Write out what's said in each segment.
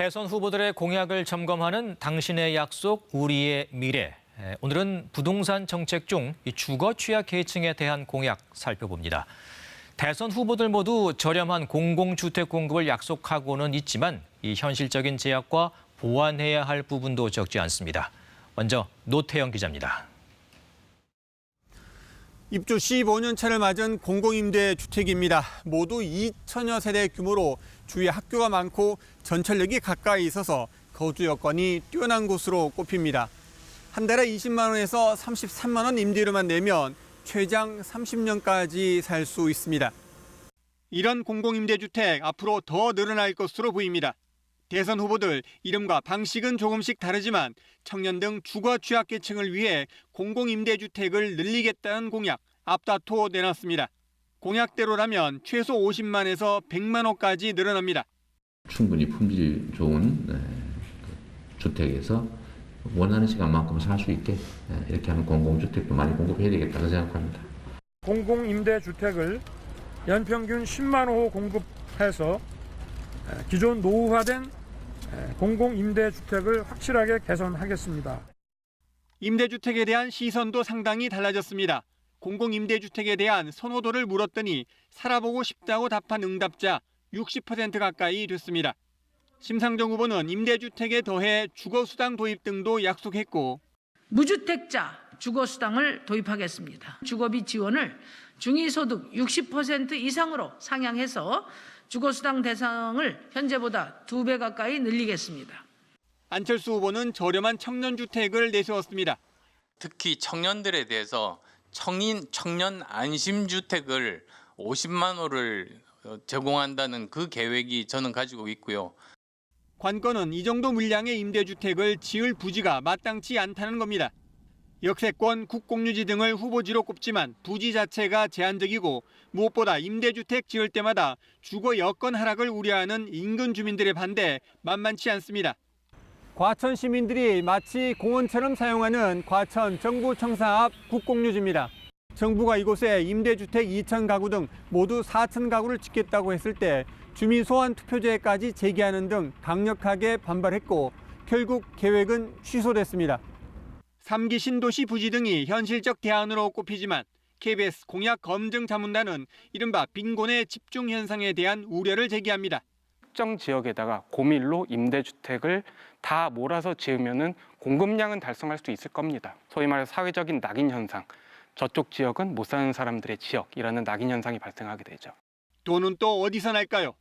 대선 후보들의 공약을 점검하는 당신의 약속, 우리의 미래. 오늘은 부동산 정책 중 주거 취약 계층에 대한 공약 살펴봅니다. 대선 후보들 모두 저렴한 공공주택 공급을 약속하고는 있지만 이 현실적인 제약과 보완해야 할 부분도 적지 않습니다. 먼저 노태영 기자입니다. 입주 15년 차를 맞은 공공임대주택입니다. 모두 2천여 세대 규모로 주위에 학교가 많고 전철역이 가까이 있어서 거주 여건이 뛰어난 곳으로 꼽힙니다. 한 달에 20만 원에서 33만 원 임대료만 내면 최장 30년까지 살 수 있습니다. 이런 공공임대주택 앞으로 더 늘어날 것으로 보입니다. 대선 후보들 이름과 방식은 조금씩 다르지만 청년 등 주거 취약계층을 위해 공공임대주택을 늘리겠다는 공약 앞다퉈 내놨습니다. 공약대로라면 최소 50만에서 100만 호까지 늘어납니다. 충분히 품질 좋은 주택에서 원하는 시간만큼 살 수 있게 이렇게 하는 공공주택도 많이 공급해야 되겠다고 생각합니다. 공공임대주택을 연평균 10만 호 공급해서 기존 노후화된 공공임대주택을 확실하게 개선하겠습니다. 임대주택에 대한 시선도 상당히 달라졌습니다. 공공임대주택에 대한 선호도를 물었더니 살아보고 싶다고 답한 응답자 60% 가까이 됐습니다. 심상정 후보는 임대주택에 더해 주거수당 도입 등도 약속했고 무주택자 주거수당을 도입하겠습니다. 주거비 지원을 중위소득 60% 이상으로 상향해서 주거수당 대상을 현재보다 2배 가까이 늘리겠습니다. 안철수 후보는 저렴한 청년주택을 내세웠습니다. 특히 청년들에 대해서 청년 안심주택을 50만 호를 제공한다는 그 계획이 저는 가지고 있고요. 관건은 이 정도 물량의 임대주택을 지을 부지가 마땅치 않다는 겁니다. 역세권, 국공유지 등을 후보지로 꼽지만 부지 자체가 제한적이고 무엇보다 임대주택 지을 때마다 주거 여건 하락을 우려하는 인근 주민들의 반대 만만치 않습니다. 과천 시민들이 마치 공원처럼 사용하는 과천 정부 청사 앞 국공유지입니다. 정부가 이곳에 임대주택 2천 가구 등 모두 4천 가구를 짓겠다고 했을 때 주민 소환 투표제까지 제기하는 등 강력하게 반발했고 결국 계획은 취소됐습니다. 3기 신도시 부지 등이 현실적 대안으로 꼽히지만 KBS 공약 검증 자문단은 이른바 빈곤의 집중 현상에 대한 우려를 제기합니다. 특정 지역에다가 고밀로 임대주택을 다 몰아서 지으면은 공급량은 달성할 수 있을 겁니다. 소위 말해서 사회적인 낙인 현상, 저쪽 지역은 못 사는 사람들의 지역이라는 낙인 현상이 발생하게 되죠. 돈은 또 어디서 날까요?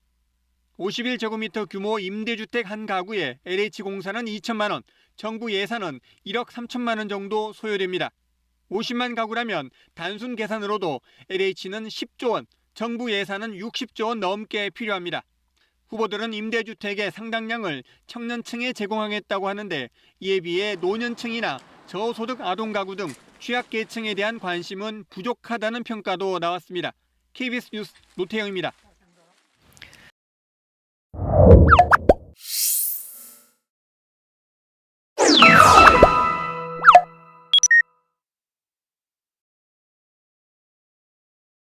51제곱미터 규모 임대주택 한 가구에 LH공사는 2천만 원, 정부 예산은 1억 3천만 원 정도 소요됩니다. 50만 가구라면 단순 계산으로도 LH는 10조 원, 정부 예산은 60조 원 넘게 필요합니다. 후보들은 임대주택의 상당량을 청년층에 제공하겠다고 하는데 이에 비해 노년층이나 저소득 아동 가구 등 취약계층에 대한 관심은 부족하다는 평가도 나왔습니다. KBS 뉴스 노태영입니다.